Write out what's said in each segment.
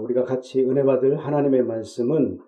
우리가 같이 은혜 받을 하나님의 말씀은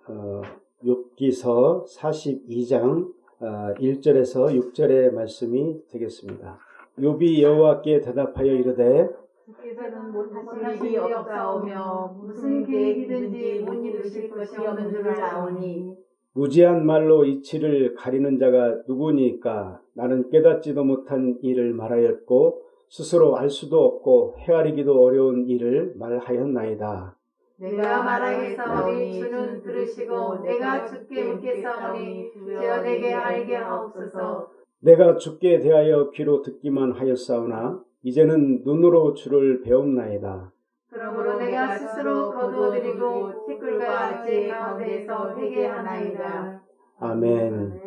욥기서 42장 1절에서 6절의 말씀이 되겠습니다. 욥이 여호와께 대답하여 이르되 주께서는 못하실 일이 없사오며 무슨 계획이든지 못 이루실 것이 없는 줄 아오니 무지한 말로 이치를 가리는 자가 누구니까? 나는 깨닫지도 못한 일을 말하였고 스스로 알 수도 없고 헤아리기도 어려운 일을 말하였나이다. 내가 말하겠사오니 주는 들으시고 내가 주께 묻겠사오니 주여 내게 알게 하옵소서. 내가 주께 대하여 귀로 듣기만 하였사오나 이제는 눈으로 주를 배움나이다. 그러므로 내가 스스로 거두어드리고 티끌과 제 가운데서 회개하나이다. 아멘.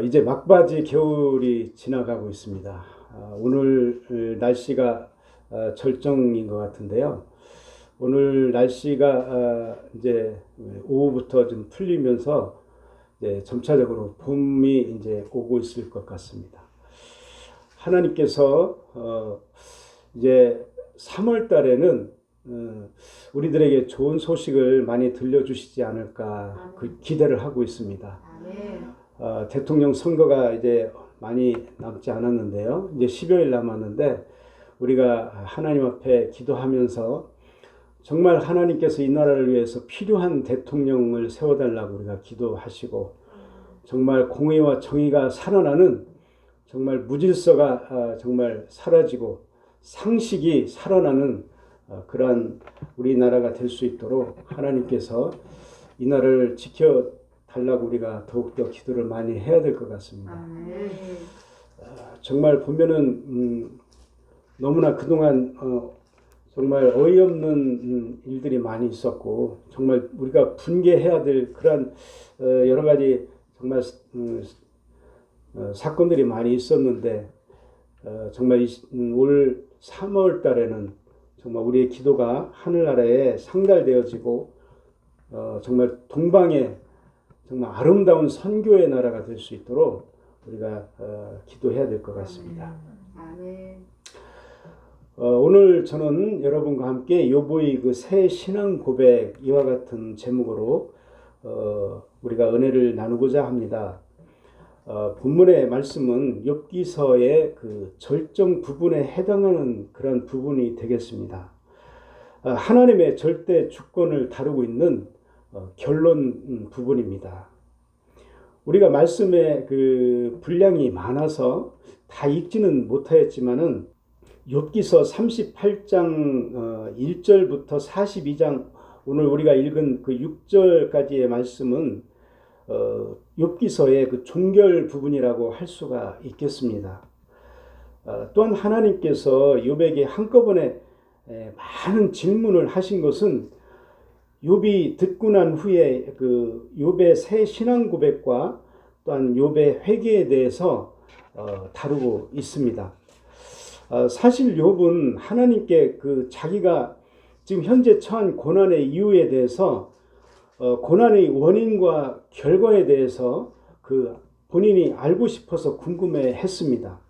이제 막바지 겨울이 지나가고 있습니다. 오늘 날씨가 절정인 것 같은데요. 오늘 날씨가 이제 오후부터 좀 풀리면서 이제 점차적으로 봄이 이제 오고 있을 것 같습니다. 하나님께서 이제 3월 달에는 우리들에게 좋은 소식을 많이 들려주시지 않을까 그 기대를 하고 있습니다. 대통령 선거가 이제 많이 남지 않았는데요. 이제 10여일 남았는데 우리가 하나님 앞에 기도하면서 정말 하나님께서 이 나라를 위해서 필요한 대통령을 세워달라고 우리가 기도하시고 정말 공의와 정의가 살아나는 정말 무질서가 정말 사라지고 상식이 살아나는 그러한 우리나라가 될 수 있도록 하나님께서 이 나라를 지켜달라고 우리가 더욱더 기도를 많이 해야 될 것 같습니다. 정말 보면은 너무나 그동안 정말 어이없는 일들이 많이 있었고 정말 우리가 분개해야 될 그런 여러 가지 정말 사건들이 많이 있었는데 정말 올 3월 달에는 정말 우리의 기도가 하늘나라에 상달되어지고 정말 동방의 정말 아름다운 선교의 나라가 될 수 있도록 우리가 기도해야 될 것 같습니다. 아멘. 오늘 저는 여러분과 함께 욥의 그 새 신앙 고백 이와 같은 제목으로 우리가 은혜를 나누고자 합니다. 본문의 말씀은 욥기서의 그 절정 부분에 해당하는 그런 부분이 되겠습니다. 하나님의 절대 주권을 다루고 있는 결론 부분입니다. 우리가 말씀의 그 분량이 많아서 다 읽지는 못하였지만은 욥기서 38장 1절부터 42장 오늘 우리가 읽은 그 6절까지의 말씀은 욥기서의 그 종결 부분이라고 할 수가 있겠습니다. 또한 하나님께서 욥에게 한꺼번에 많은 질문을 하신 것은 욥이 듣고 난 후에 그 욥의 새 신앙 고백과 또한 욥의 회개에 대해서 다루고 있습니다. 사실 욥은 하나님께 그 자기가 지금 현재 처한 고난의 이유에 대해서 고난의 원인과 결과에 대해서 그 본인이 알고 싶어서 궁금해했습니다.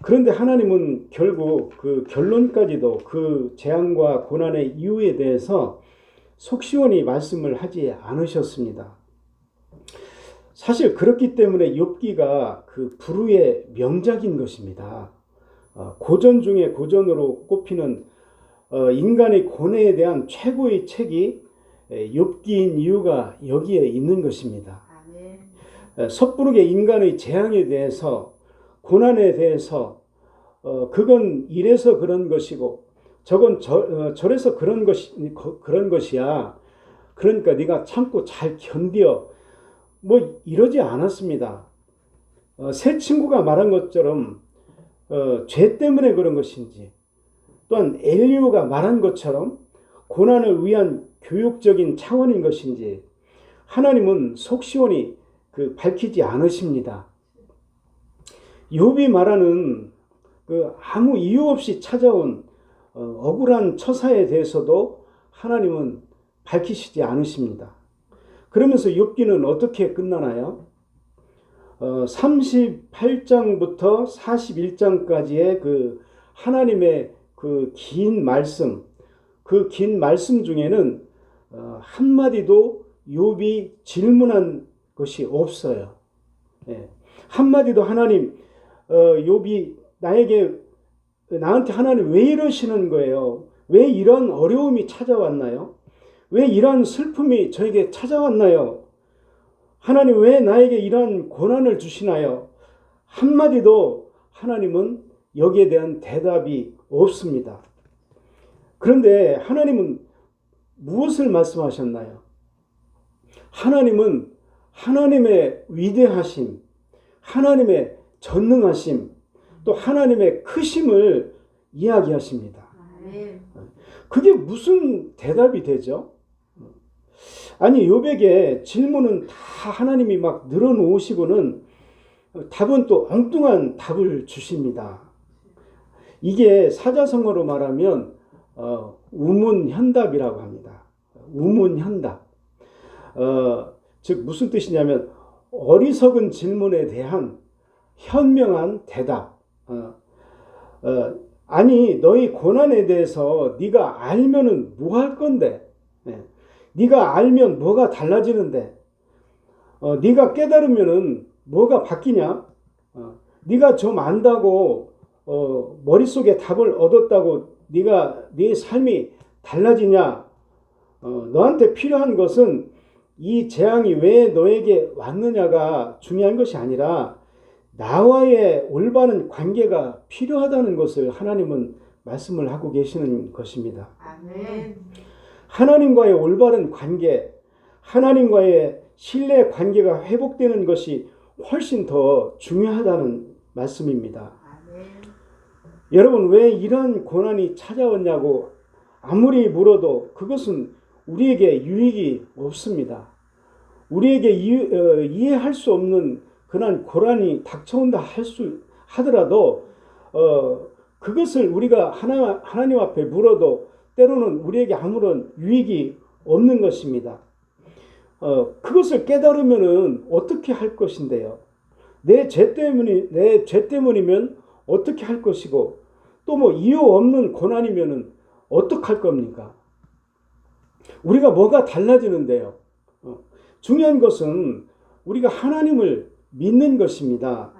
그런데 하나님은 결국 그 결론까지도 그 재앙과 고난의 이유에 대해서 속 시원히 말씀을 하지 않으셨습니다. 사실 그렇기 때문에 욥기가 그 불후의 명작인 것입니다. 고전 중에 고전으로 꼽히는 인간의 고뇌에 대한 최고의 책이 욥기인 이유가 여기에 있는 것입니다. 섣부르게 인간의 재앙에 대해서 고난에 대해서 그건 이래서 그런 것이고 저건 저래서 그런 것이야. 그러니까 네가 참고 잘 견뎌. 뭐 이러지 않았습니다. 새 친구가 말한 것처럼 죄 때문에 그런 것인지 또한 엘리야가 말한 것처럼 고난을 위한 교육적인 차원인 것인지 하나님은 속 시원히 밝히지 않으십니다. 욥이 말하는 그 아무 이유 없이 찾아온 억울한 처사에 대해서도 하나님은 밝히시지 않으십니다. 그러면서 욥기는 어떻게 끝나나요? 38장부터 41장까지의 그 하나님의 그 긴 말씀, 그 긴 말씀 중에는 한마디도 욥이 질문한 것이 없어요. 한마디도 하나님, 욥이 나한테 하나님 왜 이러시는 거예요? 왜 이런 어려움이 찾아왔나요? 왜 이런 슬픔이 저에게 찾아왔나요? 하나님 왜 나에게 이런 고난을 주시나요? 한마디도 하나님은 여기에 대한 대답이 없습니다. 그런데 하나님은 무엇을 말씀하셨나요? 하나님은 하나님의 위대하심, 하나님의 전능하심, 또 하나님의 크심을 이야기하십니다. 그게 무슨 대답이 되죠? 아니 욥에게 질문은 다 하나님이 막 늘어놓으시고는 답은 또 엉뚱한 답을 주십니다. 이게 사자성어로 말하면 우문현답이라고 합니다. 우문현답. 즉 무슨 뜻이냐면 어리석은 질문에 대한 현명한 대답. 아니 너희 고난에 대해서 네가 알면은 뭐 할 건데? 네가 알면 뭐가 달라지는데? 네가 깨달으면은 뭐가 바뀌냐? 네가 좀 안다고 머릿속에 답을 얻었다고 네 삶이 달라지냐? 너한테 필요한 것은 이 재앙이 왜 너에게 왔느냐가 중요한 것이 아니라 나와의 올바른 관계가 필요하다는 것을 하나님은 말씀을 하고 계시는 것입니다. 아멘. 하나님과의 올바른 관계, 하나님과의 신뢰 관계가 회복되는 것이 훨씬 더 중요하다는 말씀입니다. 아멘. 여러분 왜 이런 고난이 찾아왔냐고 아무리 물어도 그것은 우리에게 유익이 없습니다. 우리에게 이해할 수 없는 그런 고난이 닥쳐온다 하더라도 그것을 우리가 하나님 앞에 물어도 때로는 우리에게 아무런 유익이 없는 것입니다. 그것을 깨달으면은 어떻게 할 것인데요? 내 죄 때문이면 어떻게 할 것이고, 또 뭐 이유 없는 고난이면은 어떻게 할 겁니까? 우리가 뭐가 달라지는데요? 중요한 것은 우리가 하나님을 믿는 것입니다.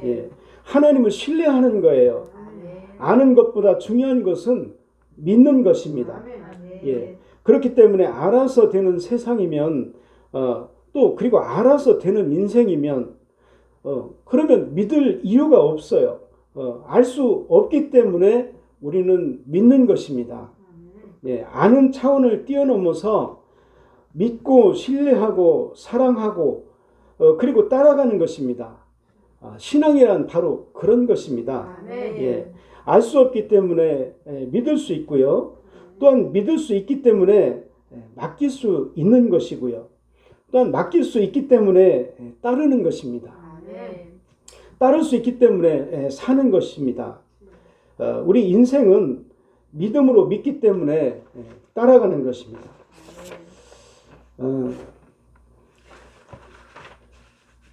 예, 하나님을 신뢰하는 거예요. 아는 것보다 중요한 것은 믿는 것입니다. 예, 그렇기 때문에 알아서 되는 세상이면 또 그리고 알아서 되는 인생이면 그러면 믿을 이유가 없어요. 알 수 없기 때문에 우리는 믿는 것입니다. 예, 아는 차원을 뛰어넘어서 믿고 신뢰하고 사랑하고 그리고 따라가는 것입니다. 신앙이란 바로 그런 것입니다. 예, 알 수 없기 때문에 믿을 수 있고요. 또한 믿을 수 있기 때문에 맡길 수 있는 것이고요. 또한 맡길 수 있기 때문에 따르는 것입니다. 따를 수 있기 때문에 사는 것입니다. 우리 인생은 믿음으로 믿기 때문에 따라가는 것입니다.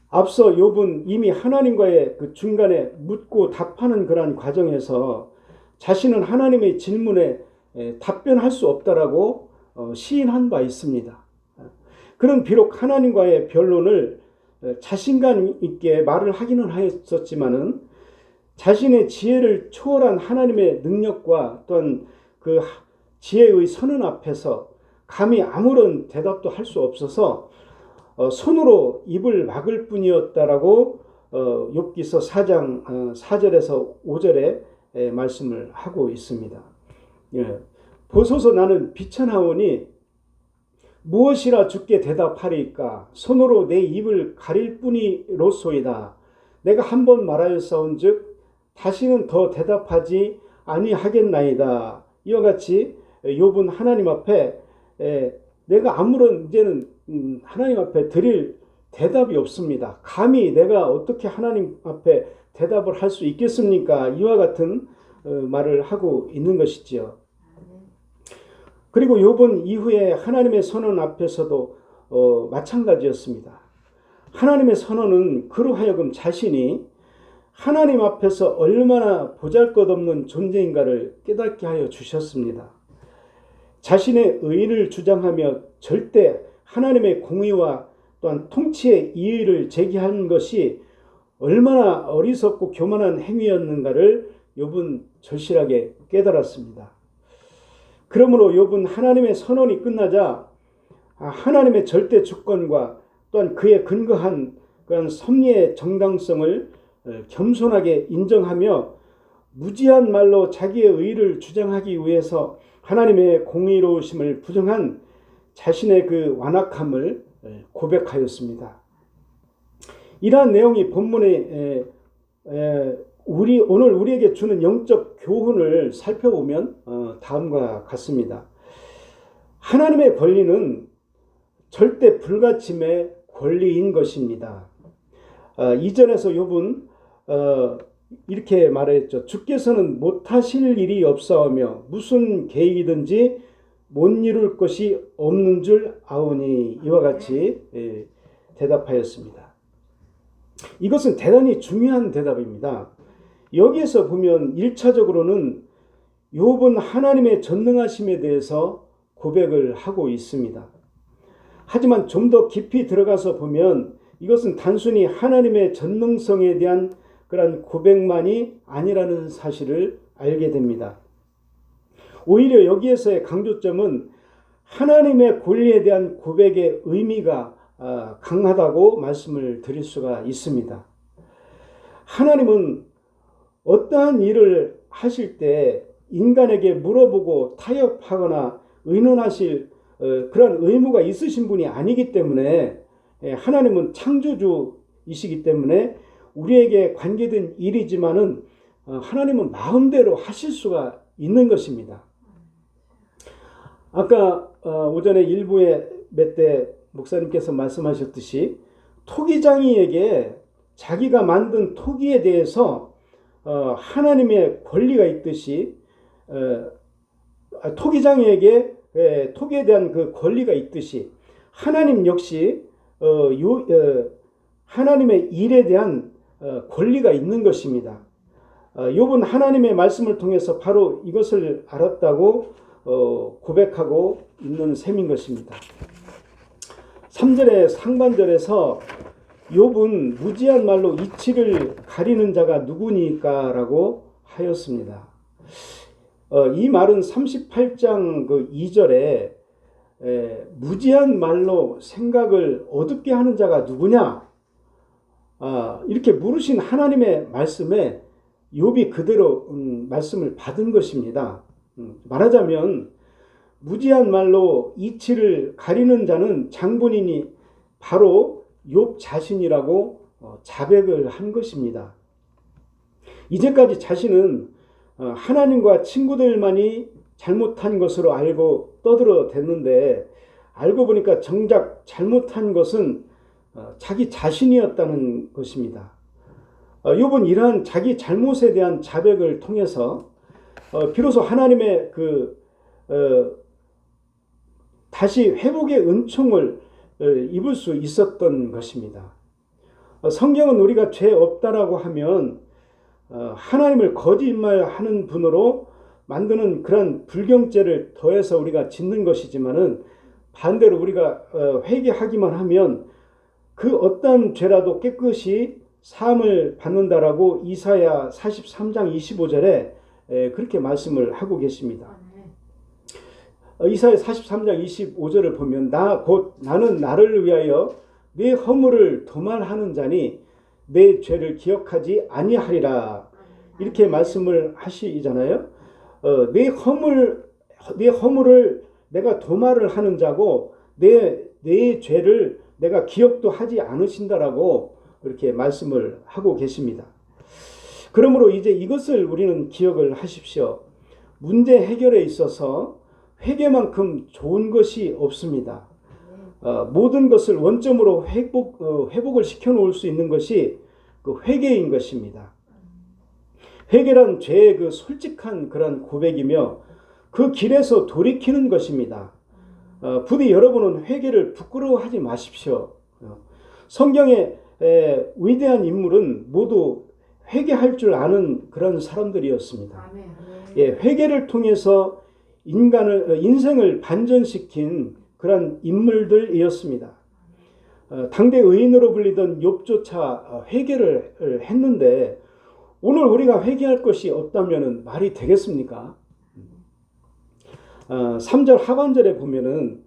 앞서 욥은 이미 하나님과의 그 중간에 묻고 답하는 그러한 과정에서 자신은 하나님의 질문에 답변할 수 없다라고 시인한 바 있습니다. 그는 비록 하나님과의 변론을 자신감 있게 말을 하기는 하였었지만은 자신의 지혜를 초월한 하나님의 능력과 또한 그 지혜의 선언 앞에서 감히 아무런 대답도 할 수 없어서 손으로 입을 막을 뿐이었다라고 욥기서 4장 4절에서 5절에 말씀을 하고 있습니다. 예. 보소서 나는 비천하오니 무엇이라 주께 대답하리까? 손으로 내 입을 가릴 뿐이로소이다. 내가 한 번 말하였사온즉 다시는 더 대답하지 아니하겠나이다. 이와 같이 욥은 하나님 앞에 내가 아무런 이제는 하나님 앞에 드릴 대답이 없습니다. 감히 내가 어떻게 하나님 앞에 대답을 할 수 있겠습니까? 이와 같은 말을 하고 있는 것이지요. 그리고 욥은 이후에 하나님의 선언 앞에서도 마찬가지였습니다. 하나님의 선언은 그로 하여금 자신이 하나님 앞에서 얼마나 보잘것없는 존재인가를 깨닫게 하여 주셨습니다. 자신의 의의를 주장하며 절대 하나님의 공의와 또한 통치의 이의를 제기한 것이 얼마나 어리석고 교만한 행위였는가를 욥은 절실하게 깨달았습니다. 그러므로 욥은 하나님의 선언이 끝나자 하나님의 절대 주권과 또한 그에 근거한 그런 섭리의 정당성을 겸손하게 인정하며 무지한 말로 자기의 의의를 주장하기 위해서 하나님의 공의로우심을 부정한 자신의 그 완악함을 고백하였습니다. 이러한 내용이 본문에 오늘 우리에게 주는 영적 교훈을 살펴보면 다음과 같습니다. 하나님의 권리는 절대 불가침의 권리인 것입니다. 이전에서 욥은 이렇게 말했죠. 주께서는 못하실 일이 없사오며 무슨 계획이든지 못 이룰 것이 없는 줄 아오니 이와 같이 대답하였습니다. 이것은 대단히 중요한 대답입니다. 여기에서 보면 1차적으로는 욥은 하나님의 전능하심에 대해서 고백을 하고 있습니다. 하지만 좀 더 깊이 들어가서 보면 이것은 단순히 하나님의 전능성에 대한 그런 고백만이 아니라는 사실을 알게 됩니다. 오히려 여기에서의 강조점은 하나님의 권리에 대한 고백의 의미가 강하다고 말씀을 드릴 수가 있습니다. 하나님은 어떠한 일을 하실 때 인간에게 물어보고 타협하거나 의논하실 그런 의무가 있으신 분이 아니기 때문에 하나님은 창조주이시기 때문에 우리에게 관계된 일이지만은 하나님은 마음대로 하실 수가 있는 것입니다. 아까 오전에 일부에 몇 때 목사님께서 말씀하셨듯이 토기장이에게 자기가 만든 토기에 대해서 하나님의 권리가 있듯이 토기장이에게 토기에 대한 그 권리가 있듯이 하나님 역시 하나님의 일에 대한 권리가 있는 것입니다. 욥은 하나님의 말씀을 통해서 바로 이것을 알았다고 고백하고 있는 셈인 것입니다. 3절의 상반절에서 욥은 무지한 말로 이치를 가리는 자가 누구니까 라고 하였습니다. 이 말은 38장 그 2절에 무지한 말로 생각을 어둡게 하는 자가 누구냐? 이렇게 물으신 하나님의 말씀에 욥이 그대로 말씀을 받은 것입니다. 말하자면 무지한 말로 이치를 가리는 자는 장본인이 바로 욥 자신이라고 자백을 한 것입니다. 이제까지 자신은 하나님과 친구들만이 잘못한 것으로 알고 떠들어댔는데 알고 보니까 정작 잘못한 것은 자기 자신이었다는 것입니다. 욥은 이러한 자기 잘못에 대한 자백을 통해서 비로소 하나님의 다시 회복의 은총을 입을 수 있었던 것입니다. 성경은 우리가 죄 없다라고 하면 하나님을 거짓말하는 분으로 만드는 그런 불경죄를 더해서 우리가 짓는 것이지만은 반대로 우리가 회개하기만 하면 그 어떤 죄라도 깨끗이 사함을 받는다라고 이사야 43장 25절에 그렇게 말씀을 하고 계십니다. 이사야 43장 25절을 보면 나는 나를 위하여 내 허물을 도말하는 자니 내 죄를 기억하지 아니하리라 이렇게 말씀을 하시잖아요. 내 허물을 내가 도말을 하는 자고 내 죄를 내가 기억도 하지 않으신다라고 그렇게 말씀을 하고 계십니다. 그러므로 이제 이것을 우리는 기억을 하십시오. 문제 해결에 있어서 회개만큼 좋은 것이 없습니다. 모든 것을 원점으로 회복을 시켜놓을 수 있는 것이 그 회개인 것입니다. 회개란 죄의 그 솔직한 그런 고백이며 그 길에서 돌이키는 것입니다. 부디 여러분은 회개를 부끄러워하지 마십시오. 성경의 위대한 인물은 모두 회개할 줄 아는 그런 사람들이었습니다. 회개를 통해서 인생을 반전시킨 그런 인물들이었습니다. 당대 의인으로 불리던 욥조차 회개를 했는데 오늘 우리가 회개할 것이 없다면 말이 되겠습니까? 3절 하반절에 보면은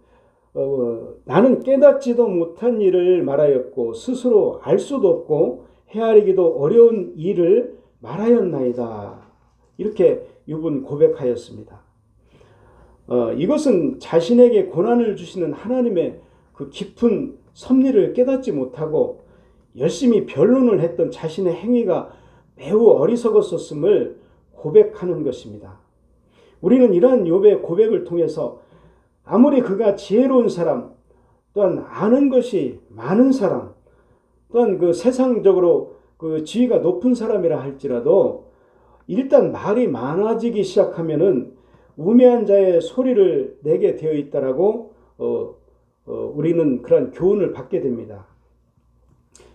나는 깨닫지도 못한 일을 말하였고 스스로 알 수도 없고 헤아리기도 어려운 일을 말하였나이다. 이렇게 욥은 고백하였습니다. 이것은 자신에게 고난을 주시는 하나님의 그 깊은 섭리를 깨닫지 못하고 열심히 변론을 했던 자신의 행위가 매우 어리석었었음을 고백하는 것입니다. 우리는 이러한 욥의 고백을 통해서 아무리 그가 지혜로운 사람, 또한 아는 것이 많은 사람, 또한 그 세상적으로 그 지위가 높은 사람이라 할지라도 일단 말이 많아지기 시작하면은 우매한 자의 소리를 내게 되어 있다라고 우리는 그런 교훈을 받게 됩니다.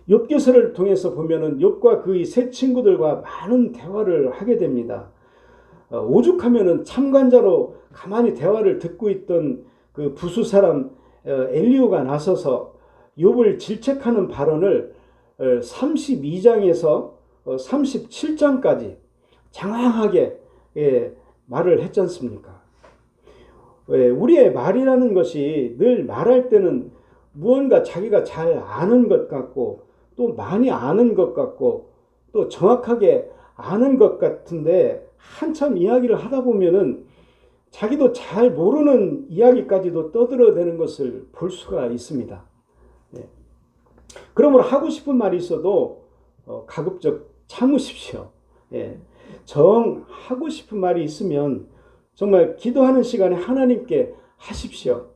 욥기서를 통해서 보면은 욥과 그의 세 친구들과 많은 대화를 하게 됩니다. 오죽하면은 참관자로 가만히 대화를 듣고 있던 그 부수 사람 엘리후가 나서서 욥을 질책하는 발언을 32장에서 37장까지 장황하게 말을 했지 않습니까? 우리의 말이라는 것이 늘 말할 때는 무언가 자기가 잘 아는 것 같고 또 많이 아는 것 같고 또 정확하게 아는 것 같은데 한참 이야기를 하다 보면은 자기도 잘 모르는 이야기까지도 떠들어대는 것을 볼 수가 있습니다. 그러므로 하고 싶은 말이 있어도 가급적 참으십시오. 하고 싶은 말이 있으면 정말 기도하는 시간에 하나님께 하십시오.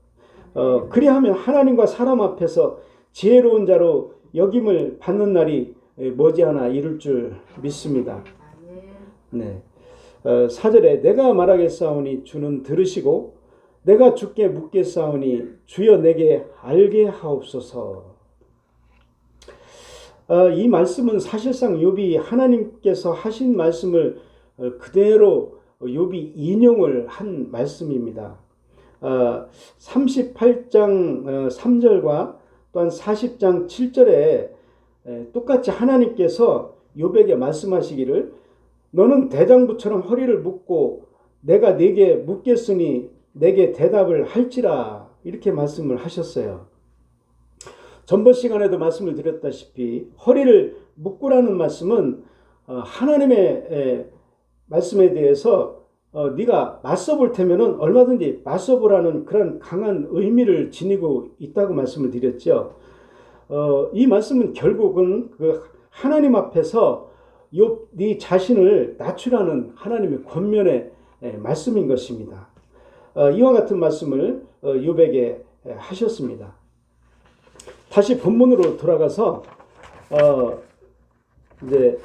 그리하면 하나님과 사람 앞에서 지혜로운 자로 여김을 받는 날이 머지않아 이룰 줄 믿습니다. 네. 4절에 내가 말하겠사오니 주는 들으시고 내가 주께 묻겠사오니 주여 내게 알게 하옵소서. 이 말씀은 사실상 욥이 하나님께서 하신 말씀을 그대로 욥이 인용을 한 말씀입니다. 38장 3절과 또한 40장 7절에 똑같이 하나님께서 욥에게 말씀하시기를 너는 대장부처럼 허리를 묶고 내가 네게 묻겠으니 내게 대답을 할지라 이렇게 말씀을 하셨어요. 전번 시간에도 말씀을 드렸다시피 허리를 묶으라는 말씀은 하나님의 말씀에 대해서 네가 맞서볼 테면은 얼마든지 맞서보라는 그런 강한 의미를 지니고 있다고 말씀을 드렸죠. 이 말씀은 결국은 그 하나님 앞에서 네 자신을 낮추라는 하나님의 권면의 말씀인 것입니다. 이와 같은 말씀을 욥에게 하셨습니다. 다시 본문으로 돌아가서 이제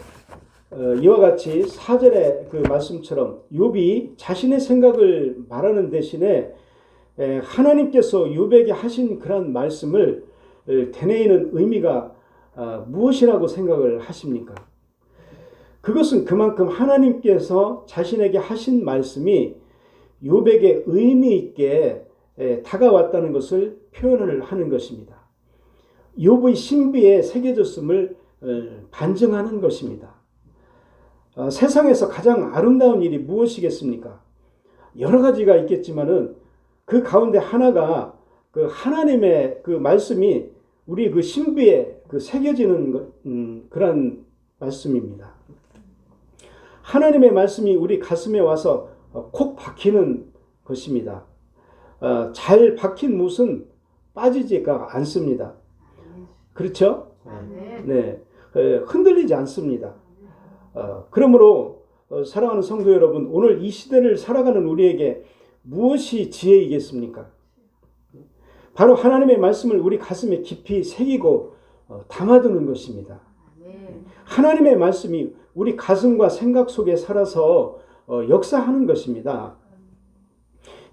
이와 같이 4절의 그 말씀처럼 욥이 자신의 생각을 말하는 대신에 하나님께서 욥에게 하신 그런 말씀을 되뇌이는 의미가 무엇이라고 생각을 하십니까? 그것은 그만큼 하나님께서 자신에게 하신 말씀이 욥에게 의미 있게 다가왔다는 것을 표현을 하는 것입니다. 욥의 신비에 새겨졌음을 반증하는 것입니다. 세상에서 가장 아름다운 일이 무엇이겠습니까? 여러 가지가 있겠지만은 그 가운데 하나가 그 하나님의 그 말씀이 우리 그 신비에 그 새겨지는 그런 말씀입니다. 하나님의 말씀이 우리 가슴에 와서 콕 박히는 것입니다. 잘 박힌 못은 빠지지가 않습니다. 그렇죠? 네, 흔들리지 않습니다. 그러므로 사랑하는 성도 여러분, 오늘 이 시대를 살아가는 우리에게 무엇이 지혜이겠습니까? 바로 하나님의 말씀을 우리 가슴에 깊이 새기고 담아두는 것입니다. 하나님의 말씀이 우리 가슴과 생각 속에 살아서 역사하는 것입니다.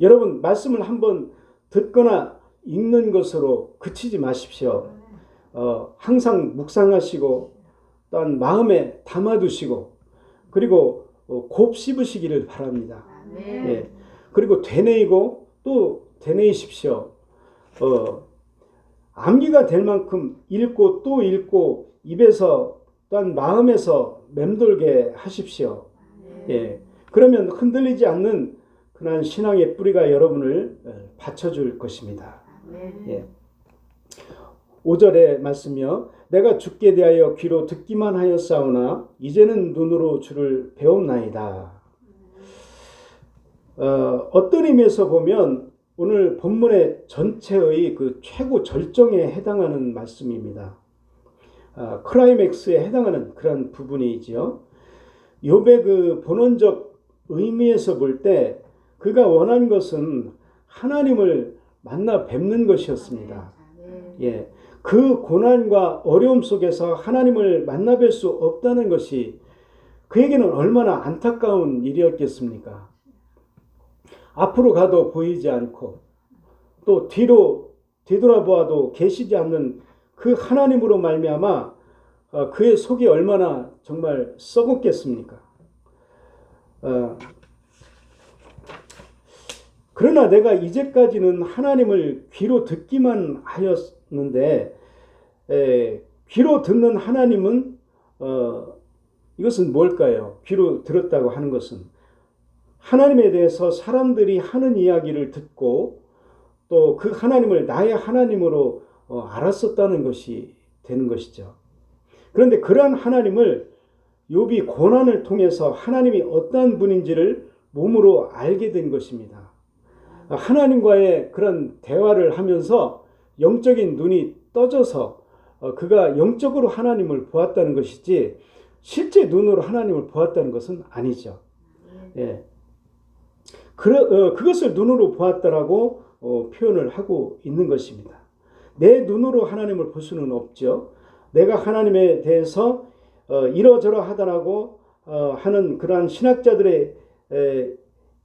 여러분, 말씀을 한번 듣거나 읽는 것으로 그치지 마십시오. 항상 묵상하시고 또한 마음에 담아두시고 그리고 곱 씹으시기를 바랍니다. 예. 그리고 되뇌이고 또 되뇌이십시오. 암기가 될 만큼 읽고 또 읽고 입에서 또한 마음에서 맴돌게 하십시오. 예. 그러면 흔들리지 않는 그런 신앙의 뿌리가 여러분을 받쳐줄 것입니다. 예. 5절의 말씀이요. 내가 주께 대하여 귀로 듣기만 하였사오나 이제는 눈으로 주를 배웠나이다. 어떤 의미에서 보면 오늘 본문의 전체의 그 최고 절정에 해당하는 말씀입니다. 클라이맥스에 해당하는 그런 부분이지요. 욥의 그 본원적 의미에서 볼 때 그가 원한 것은 하나님을 만나 뵙는 것이었습니다. 예. 그 고난과 어려움 속에서 하나님을 만나 뵐 수 없다는 것이 그에게는 얼마나 안타까운 일이었겠습니까? 앞으로 가도 보이지 않고 또 뒤로 뒤돌아보아도 계시지 않는 그 하나님으로 말미암아 그의 속이 얼마나 정말 썩었겠습니까? 그러나 내가 이제까지는 하나님을 귀로 듣기만 하였는데 귀로 듣는 하나님은 이것은 뭘까요? 귀로 들었다고 하는 것은 하나님에 대해서 사람들이 하는 이야기를 듣고 또 그 하나님을 나의 하나님으로 알았었다는 것이 되는 것이죠. 그런데 그러한 하나님을 욥이 고난을 통해서 하나님이 어떠한 분인지를 몸으로 알게 된 것입니다. 하나님과의 그런 대화를 하면서 영적인 눈이 떠져서 그가 영적으로 하나님을 보았다는 것이지 실제 눈으로 하나님을 보았다는 것은 아니죠. 예. 그것을 눈으로 보았다라고 표현을 하고 있는 것입니다. 내 눈으로 하나님을 볼 수는 없죠. 내가 하나님에 대해서 이러저러하다라고 하는 그러한 신학자들의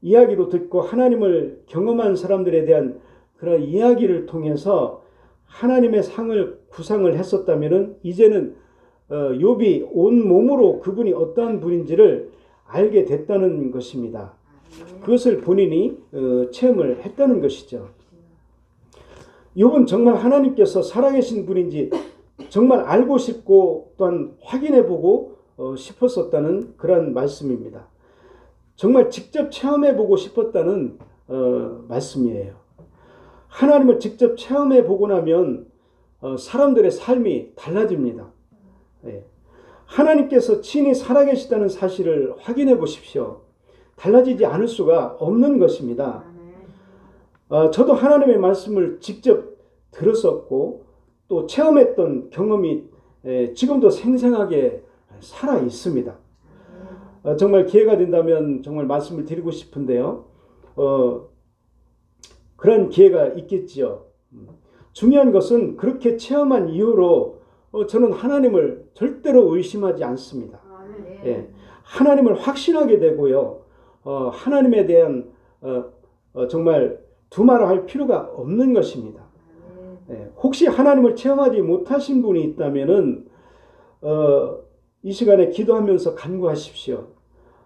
이야기로 듣고 하나님을 경험한 사람들에 대한 그런 이야기를 통해서 하나님의 상을 구상을 했었다면은 이제는 욥이 온 몸으로 그분이 어떠한 분인지를 알게 됐다는 것입니다. 그것을 본인이 체험을 했다는 것이죠. 욥은 정말 하나님께서 살아계신 분인지 정말 알고 싶고 또한 확인해보고 싶었었다는 그런 말씀입니다. 정말 직접 체험해보고 싶었다는 말씀이에요. 하나님을 직접 체험해보고 나면 사람들의 삶이 달라집니다. 하나님께서 친히 살아계시다는 사실을 확인해 보십시오. 달라지지 않을 수가 없는 것입니다. 저도 하나님의 말씀을 직접 들었었고 또 체험했던 경험이 지금도 생생하게 살아 있습니다. 정말 기회가 된다면 정말 말씀을 드리고 싶은데요. 그런 기회가 있겠지요. 중요한 것은 그렇게 체험한 이후로 저는 하나님을 절대로 의심하지 않습니다. 하나님을 확신하게 되고요. 하나님에 대한 정말 두말할 필요가 없는 것입니다. 혹시 하나님을 체험하지 못하신 분이 있다면은 이 시간에 기도하면서 간구하십시오.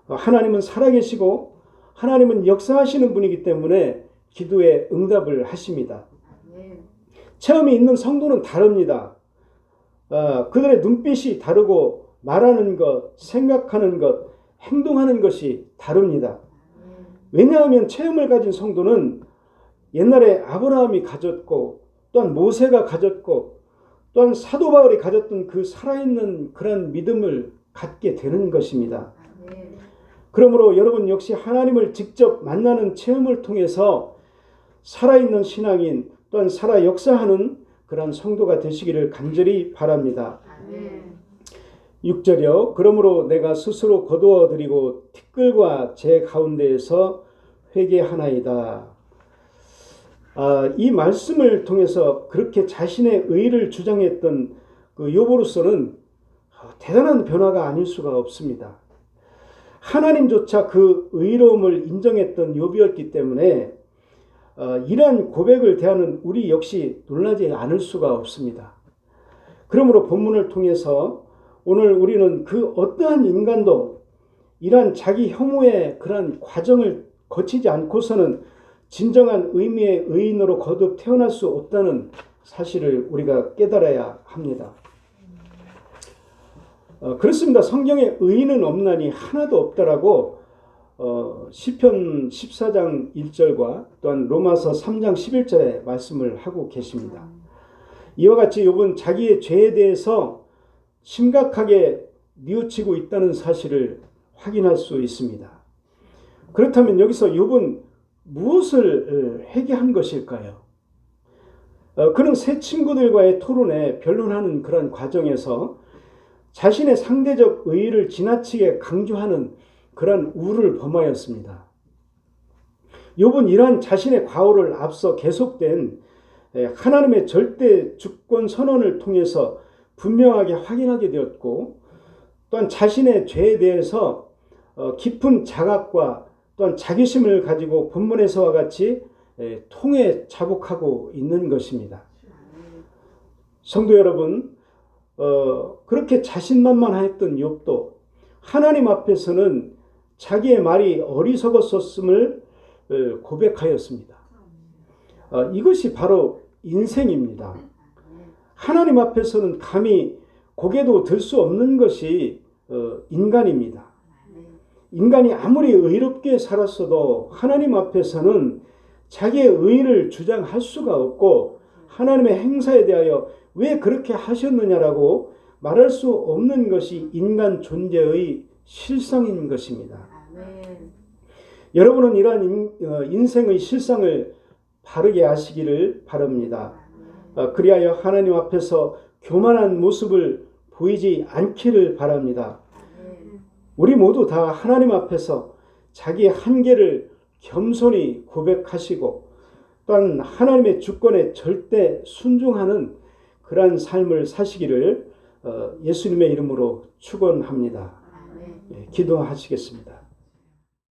하나님은 살아계시고 하나님은 역사하시는 분이기 때문에 기도에 응답을 하십니다. 체험이 있는 성도는 다릅니다. 그들의 눈빛이 다르고 말하는 것, 생각하는 것, 행동하는 것이 다릅니다. 왜냐하면 체험을 가진 성도는 옛날에 아브라함이 가졌고 또한 모세가 가졌고 또한 사도 바울이 가졌던 그 살아있는 그런 믿음을 갖게 되는 것입니다. 그러므로 여러분 역시 하나님을 직접 만나는 체험을 통해서 살아있는 신앙인 또한 살아 역사하는 그런 성도가 되시기를 간절히 바랍니다. 6절이요. 그러므로 내가 스스로 거두어 드리고 티끌과 제 가운데에서 회개하나이다. 이 말씀을 통해서 그렇게 자신의 의를 주장했던 그 욥으로서는 대단한 변화가 아닐 수가 없습니다. 하나님조차 그 의로움을 인정했던 욥이었기 때문에 이러한 고백을 대하는 우리 역시 놀라지 않을 수가 없습니다. 그러므로 본문을 통해서 오늘 우리는 그 어떠한 인간도 이러한 자기 혐오의 그러한 과정을 거치지 않고서는 진정한 의미의 의인으로 거듭 태어날 수 없다는 사실을 우리가 깨달아야 합니다. 그렇습니다. 성경에 의인은 없나니 하나도 없다라고 시편 14장 1절과 또한 로마서 3장 11절에 말씀을 하고 계십니다. 이와 같이 욥은 자기의 죄에 대해서 심각하게 뉘우치고 있다는 사실을 확인할 수 있습니다. 그렇다면 여기서 욥은 무엇을 회개한 것일까요? 그는 새 친구들과의 토론에 변론하는 그런 과정에서 자신의 상대적 의의를 지나치게 강조하는 그런 우를 범하였습니다. 욥은 이러한 자신의 과오를 앞서 계속된 하나님의 절대 주권 선언을 통해서 분명하게 확인하게 되었고 또한 자신의 죄에 대해서 깊은 자각과 또한 자기심을 가지고 본문에서와 같이 통해 자복하고 있는 것입니다. 성도 여러분, 그렇게 자신만만했던 욥도 하나님 앞에서는 자기의 말이 어리석었었음을 고백하였습니다. 이것이 바로 인생입니다. 하나님 앞에서는 감히 고개도 들 수 없는 것이 인간입니다. 인간이 아무리 의롭게 살았어도 하나님 앞에서는 자기의 의의를 주장할 수가 없고 하나님의 행사에 대하여 왜 그렇게 하셨느냐라고 말할 수 없는 것이 인간 존재의 실상인 것입니다. 여러분은 이러한 인생의 실상을 바르게 아시기를 바랍니다. 그리하여 하나님 앞에서 교만한 모습을 보이지 않기를 바랍니다. 우리 모두 다 하나님 앞에서 자기의 한계를 겸손히 고백하시고 또한 하나님의 주권에 절대 순종하는 그러한 삶을 사시기를 예수님의 이름으로 축원합니다. 기도하시겠습니다.